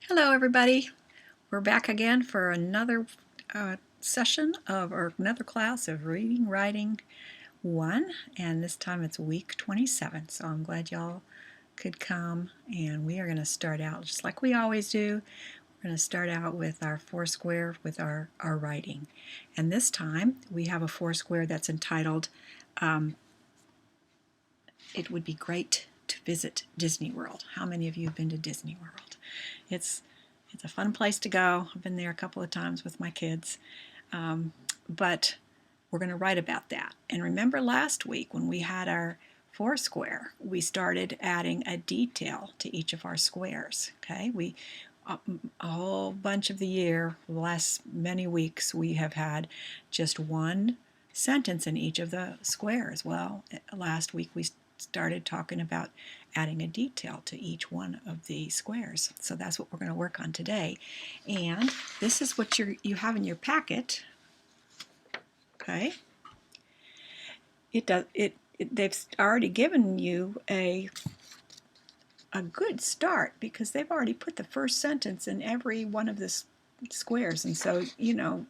Hello everybody. We're back again for another session of or another class of Reading Writing 1, and this time it's week 27. So I'm glad y'all could come, and we are going to start out just like we always do. We're going to start out with our Foursquare with our writing. And this time we have a Foursquare that's entitled It Would Be Great to Visit Disney World. How many of you have been to Disney World? It's a fun place to go. I've been there a couple of times with my kids. But we're going to write about that. And remember last week when we had our Foursquare, we started adding a detail to each of our squares. Okay, a whole bunch of the year, the last many weeks, we have had just one sentence in each of the squares. Well, last week we started talking about adding a detail to each one of the squares. So that's what we're going to work on today. And this is what you have in your packet. Okay. They've already given you a good start because they've already put the first sentence in every one of the squares, and so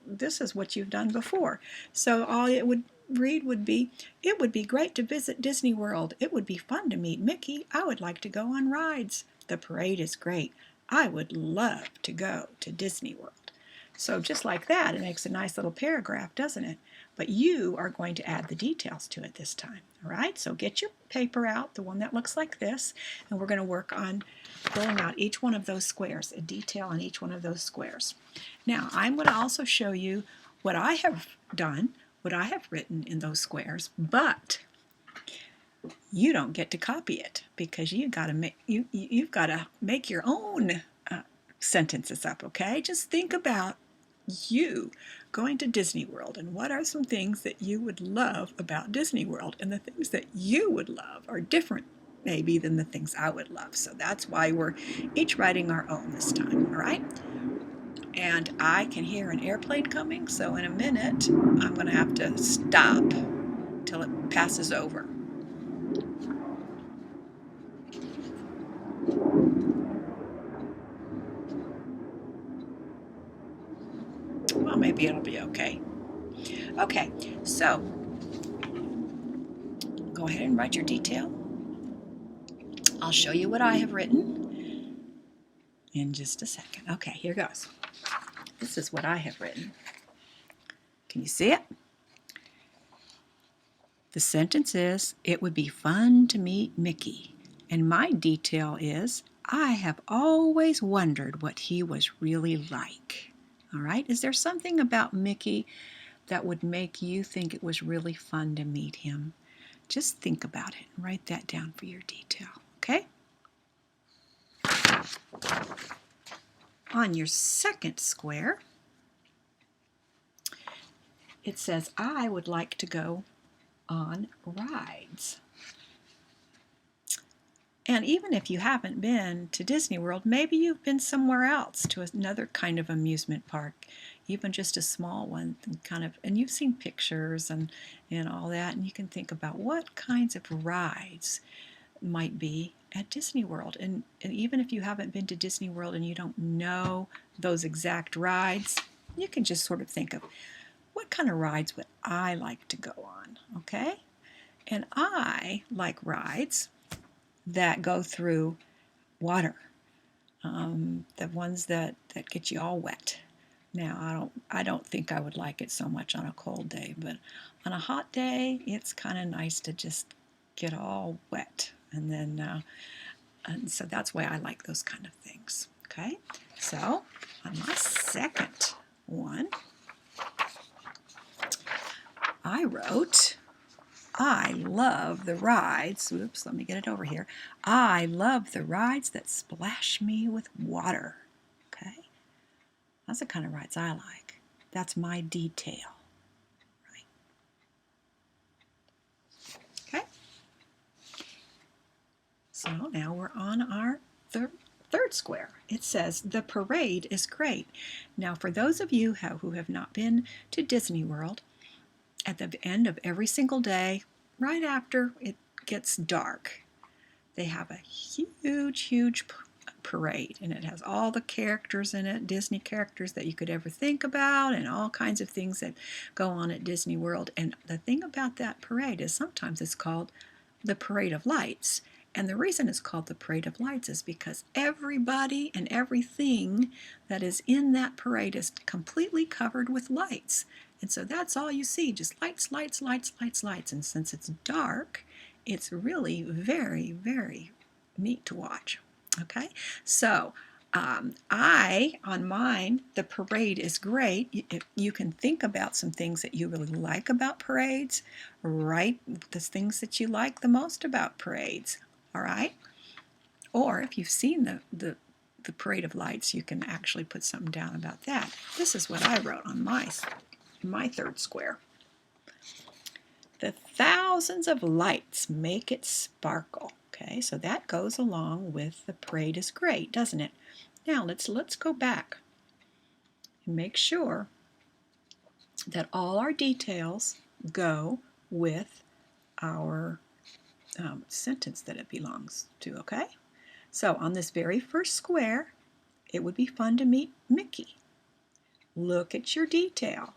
this is what you've done before. So all it would read would be, "It would be great to visit Disney World. It would be fun to meet Mickey. I would like to go on rides. The parade is great. I would love to go to Disney World." So just like that, it makes a nice little paragraph, doesn't it? But you are going to add the details to it this time. All right, so get your paper out, the one that looks like this, and we're going to work on filling out each one of those squares, a detail on each one of those squares. Now, I'm going to also show you what I have done, what I have written in those squares, but you don't get to copy it because you've got to make your own sentences up, okay? Just think about you going to Disney World and what are some things that you would love about Disney World, and the things that you would love are different maybe than the things I would love. So that's why we're each writing our own this time, all right? And I can hear an airplane coming, so in a minute I'm going to have to stop till it passes over. Well, maybe it'll be okay. Okay, so go ahead and write your detail. I'll show you what I have written in just a second. Okay, here goes. This is what I have written. Can you see it? The sentence is, "It would be fun to meet Mickey." And my detail is, "I have always wondered what he was really like." All right, is there something about Mickey that would make you think it was really fun to meet him? Just think about it and write that down for your detail, okay? On your second square, it says, "I would like to go on rides." And even if you haven't been to Disney World, maybe you've been somewhere else to another kind of amusement park, even just a small one, and you've seen pictures and all that, and you can think about what kinds of rides might be at Disney World. And even if you haven't been to Disney World and you don't know those exact rides, you can just sort of think of, what kind of rides would I like to go on, okay? And I like rides that go through water, the ones that get you all wet. Now, I don't think I would like it so much on a cold day, but on a hot day, it's kind of nice to just get all wet. And so that's why I like those kind of things. Okay, so on my second one, I wrote, "I love the rides." Oops, let me get it over here. "I love the rides that splash me with water." Okay, that's the kind of rides I like. That's my detail. Right. Okay. So now we're on our third square. It says, "The parade is great." Now, for those of you who have not been to Disney World, at the end of every single day, right after it gets dark, they have a huge parade, and it has all the characters in it, Disney characters that you could ever think about, and all kinds of things that go on at Disney World. And the thing about that parade is sometimes it's called the Parade of Lights. And the reason it's called the Parade of Lights is because everybody and everything that is in that parade is completely covered with lights. And so that's all you see, just lights, lights, lights, lights, lights. And since it's dark, it's really very, very neat to watch. Okay, so on mine, the parade is great. You can think about some things that you really like about parades. Write the things that you like the most about parades. All right? Or if you've seen the Parade of Lights, you can actually put something down about that. This is what I wrote on my third square. The thousands of lights make it sparkle. Okay, so that goes along with the parade is great, doesn't it? Now let's go back and make sure that all our details go with our sentence that it belongs to, okay? So on this very first square, it would be fun to meet Mickey. Look at your detail.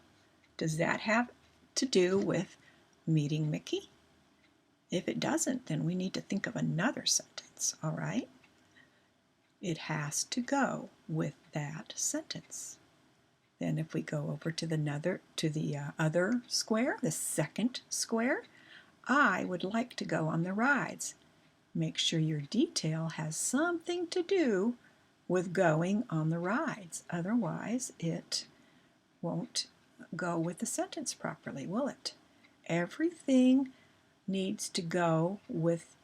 Does that have to do with meeting Mickey? If it doesn't, then we need to think of another sentence, all right? It has to go with that sentence. Then if we go over to the other square, the second square, I would like to go on the rides. Make sure your detail has something to do with going on the rides. Otherwise, it won't go with the sentence properly, will it? Everything needs to go with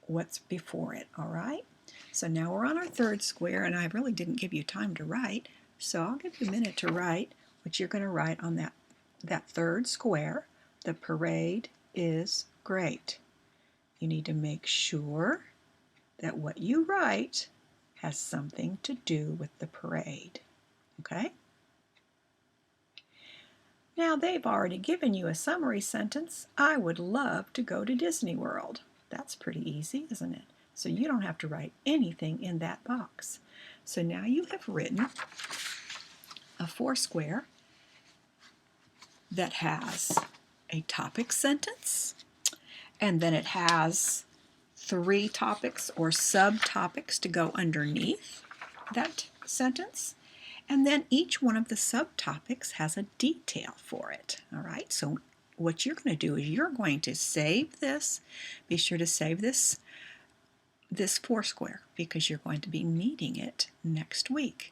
what's before it, all right? So now we're on our third square, and I really didn't give you time to write, so I'll give you a minute to write what you're going to write on that third square. The parade is great. You need to make sure that what you write has something to do with the parade, okay? Now they've already given you a summary sentence. I would love to go to Disney World. That's pretty easy, isn't it? So you don't have to write anything in that box. So now you have written a four-square that has a topic sentence, and then it has 3 topics or subtopics to go underneath that sentence. And then each one of the subtopics has a detail for it. All right, so what you're going to do is you're going to save this. Be sure to save this foursquare because you're going to be needing it next week.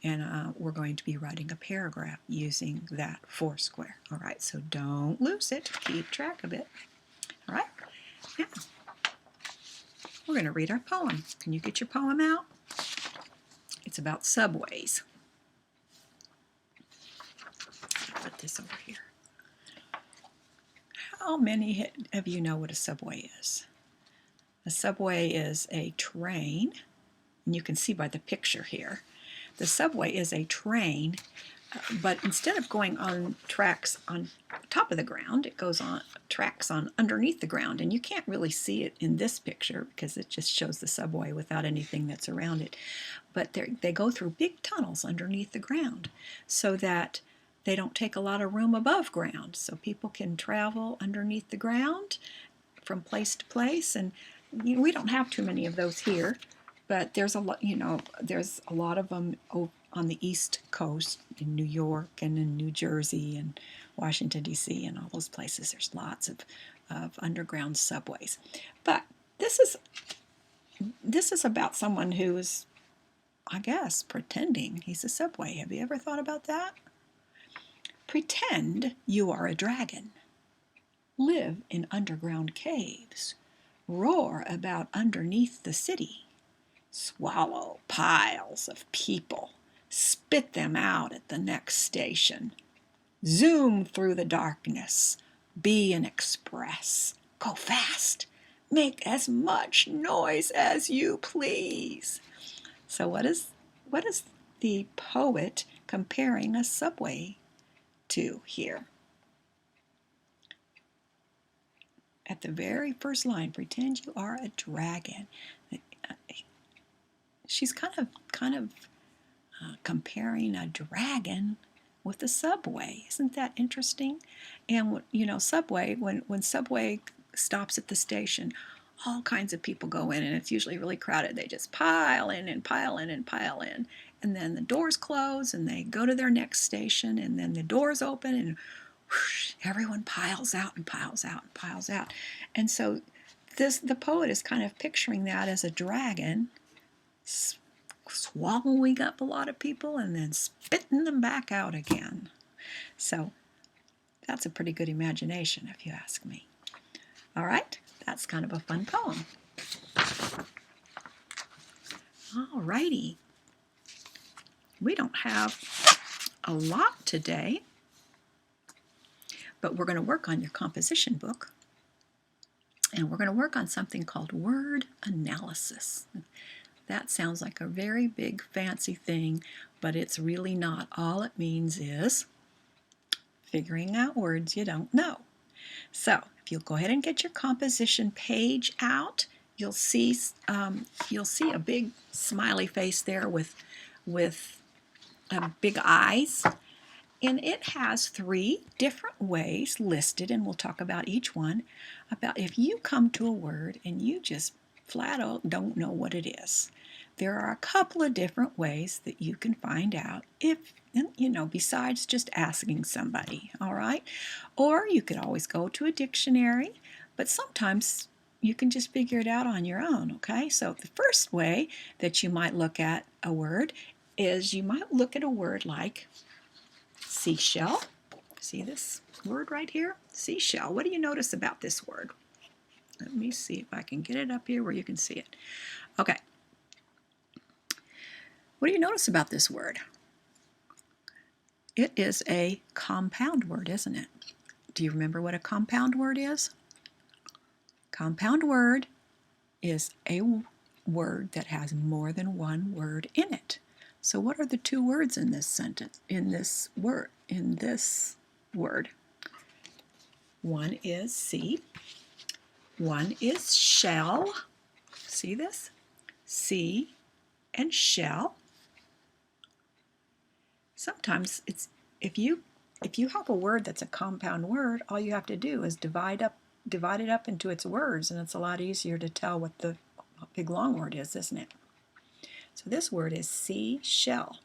And we're going to be writing a paragraph using that foursquare. All right, so don't lose it. Keep track of it. All right, now we're going to read our poem. Can you get your poem out? It's about subways. Put this over here. How many of you know what a subway is? A subway is a train, and you can see by the picture here. The subway is a train, but instead of going on tracks on top of the ground, it goes on tracks on underneath the ground, and you can't really see it in this picture because it just shows the subway without anything that's around it. But they go through big tunnels underneath the ground so that they don't take a lot of room above ground, so people can travel underneath the ground from place to place. And we don't have too many of those here, but there's a lot. There's a lot of them on the East Coast in New York and in New Jersey and Washington D.C. and all those places. There's lots of underground subways. But this is about someone who is, I guess, pretending he's a subway. Have you ever thought about that? Pretend you are a dragon. Live in underground caves. Roar about underneath the city. Swallow piles of people. Spit them out at the next station. Zoom through the darkness. Be an express. Go fast. Make as much noise as you please. So what is the poet comparing a subway to here? At the very first line, pretend you are a dragon. she's kind of comparing a dragon with a subway. Isn't that interesting? And you know, Subway, when Subway stops at the station, all kinds of people go in, and it's usually really crowded. They just pile in and pile in and pile in, and then the doors close, and they go to their next station, and then the doors open, and whoosh, everyone piles out and piles out and piles out. And so the poet is kind of picturing that as a dragon swallowing up a lot of people and then spitting them back out again. So that's a pretty good imagination, if you ask me. All right, that's kind of a fun poem. All righty. We don't have a lot today, but we're going to work on your composition book, and we're going to work on something called word analysis. That sounds like a very big fancy thing, but it's really not. All it means is figuring out words you don't know. So if you'll go ahead and get your composition page out, you'll see a big smiley face there with big eyes, and it has 3 different ways listed, and we'll talk about each one. About if you come to a word and you just flat out don't know what it is, there are a couple of different ways that you can find out, if you know, besides just asking somebody. All right, or you could always go to a dictionary, but sometimes you can just figure it out on your own. Okay, so the first way that you might look at a word is you might look at a word like seashell. See this word right here? Seashell. What do you notice about this word? Let me see if I can get it up here where you can see it. Okay. What do you notice about this word? It is a compound word, isn't it? Do you remember what a compound word is? Compound word is a word that has more than one word in it. So what are the 2 words in this sentence, in this word? One is sea, one is shell. See this? Sea and shell. Sometimes it's if you have a word that's a compound word, all you have to do is divide it up into its words, and it's a lot easier to tell what the big long word is, isn't it? So this word is seashell.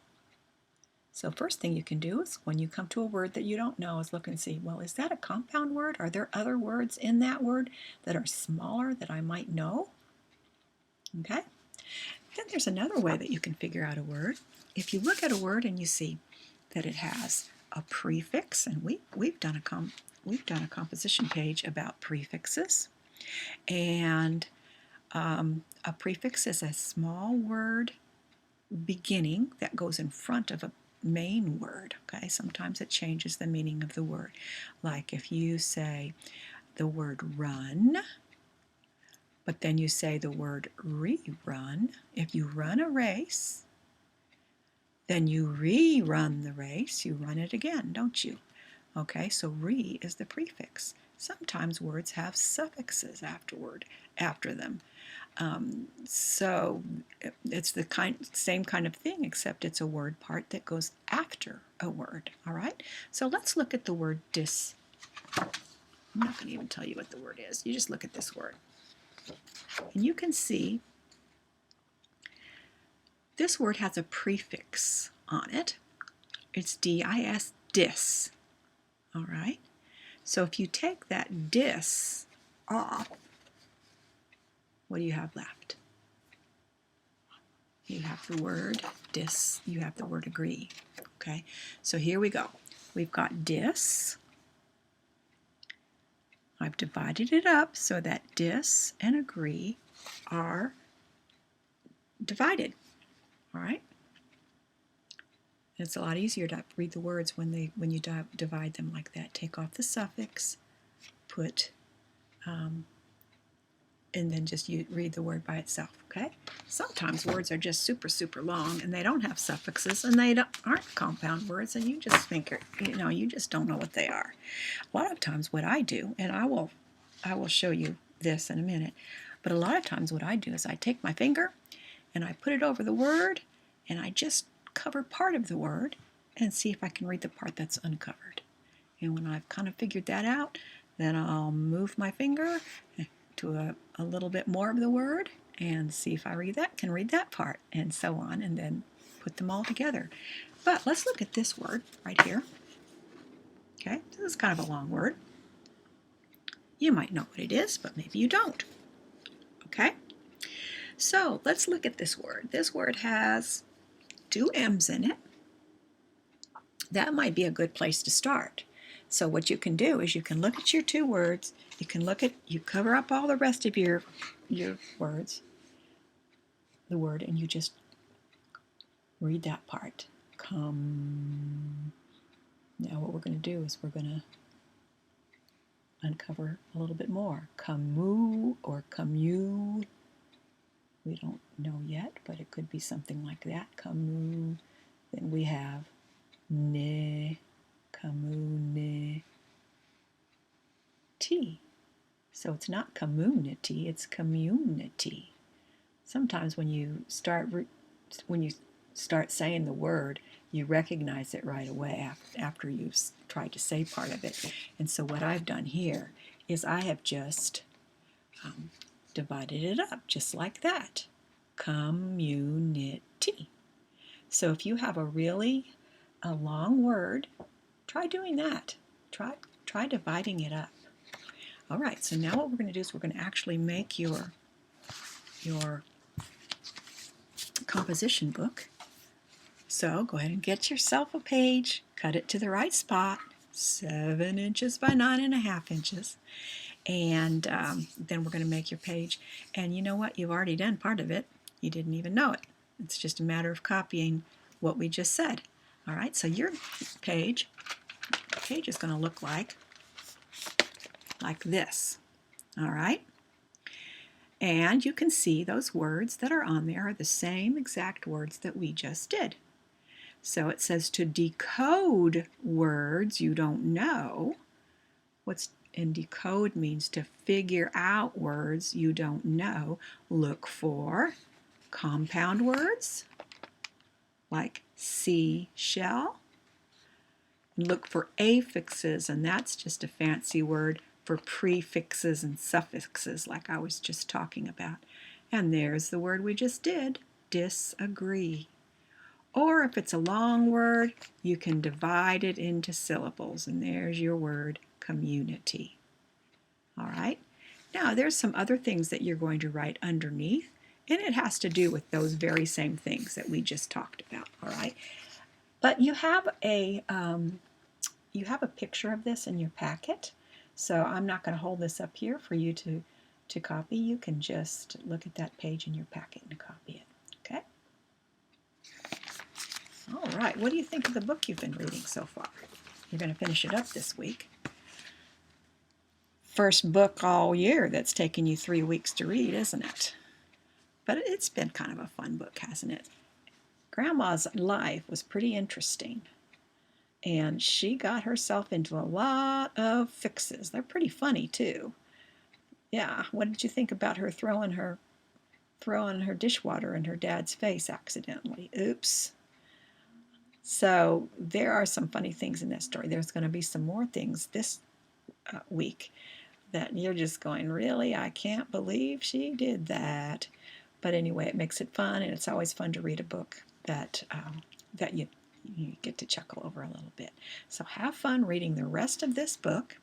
So first thing you can do is when you come to a word that you don't know is look and see, well, is that a compound word? Are there other words in that word that are smaller that I might know? Okay. Then there's another way that you can figure out a word. If you look at a word and you see that it has a prefix, and we've done a composition page about prefixes, and a prefix is a small word beginning that goes in front of a main word. Okay, sometimes it changes the meaning of the word. Like if you say the word run, but then you say the word rerun. If you run a race, then you rerun the race. You run it again, don't you? Okay, so re is the prefix. Sometimes words have suffixes after them. So it's the same kind of thing, except it's a word part that goes after a word. All right, so let's look at the word dis. I'm not going to even tell you what the word is. You just look at this word. And you can see this word has a prefix on it. It's dis, dis. All right. So if you take that dis off, what do you have left? You have the word dis, you have the word agree. Okay. So here we go. We've got dis. I've divided it up so that dis and agree are divided. All right. It's a lot easier to read the words when you divide them like that. Take off the suffix, put, and then just read the word by itself. Okay. Sometimes words are just super long and they don't have suffixes and they aren't compound words, and you just think you just don't know what they are. A lot of times, what I do, and I will show you this in a minute, but a lot of times what I do is I take my finger and I put it over the word, and I just cover part of the word and see if I can read the part that's uncovered. And when I've kind of figured that out, then I'll move my finger to a little bit more of the word and see if I can read that part, and so on, and then put them all together. But let's look at this word right here. Okay, this is kind of a long word. You might know what it is, but maybe you don't. Okay, so let's look at this word. This word has two M's in it. That might be a good place to start. So what you can do is you can look at your two words. You cover up all the rest of your words, the word, and you just read that part. Come. Now what we're going to do is we're going to uncover a little bit more. Camus or Camus. We don't know yet, but it could be something like that. Camus. Then we have ne, community. So it's not community, it's community. Sometimes when you start saying the word, you recognize it right away after you've tried to say part of it. And so what I've done here is I have just divided it up just like that. Community. So if you have a long word, try doing that. Try dividing it up. All right, so now what we're going to do is we're going to actually make your composition book. So go ahead and get yourself a page, cut it to the right spot, 7 inches by 9.5 inches, and then we're going to make your page. And you know what? You've already done part of it. You didn't even know it. It's just a matter of copying what we just said. All right, so your page is going to look like this. All right? And you can see those words that are on there are the same exact words that we just did. So it says to decode words you don't know. And decode means to figure out words you don't know. Look for compound words like seashell. Look for affixes, and that's just a fancy word for prefixes and suffixes like I was just talking about. And there's the word we just did, disagree. Or if it's a long word, you can divide it into syllables, and there's your word, community. All right? Now, there's some other things that you're going to write underneath, and it has to do with those very same things that we just talked about, all right? But you have a picture of this in your packet, so I'm not going to hold this up here for you to copy. You can just look at that page in your packet and copy it, okay? All right, what do you think of the book you've been reading so far? You're going to finish it up this week. First book all year that's taken you 3 weeks to read, isn't it? But it's been kind of a fun book, hasn't it? Grandma's life was pretty interesting, and she got herself into a lot of fixes. They're pretty funny too. Yeah, what did you think about her throwing her dishwater in her dad's face accidentally? Oops. So there are some funny things in that story. There's going to be some more things this week that you're just going, really? I can't believe she did that. But anyway, it makes it fun, and it's always fun to read a book that you get to chuckle over a little bit. So have fun reading the rest of this book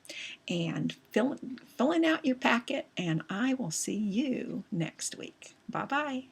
and filling out your packet, and I will see you next week. Bye-bye.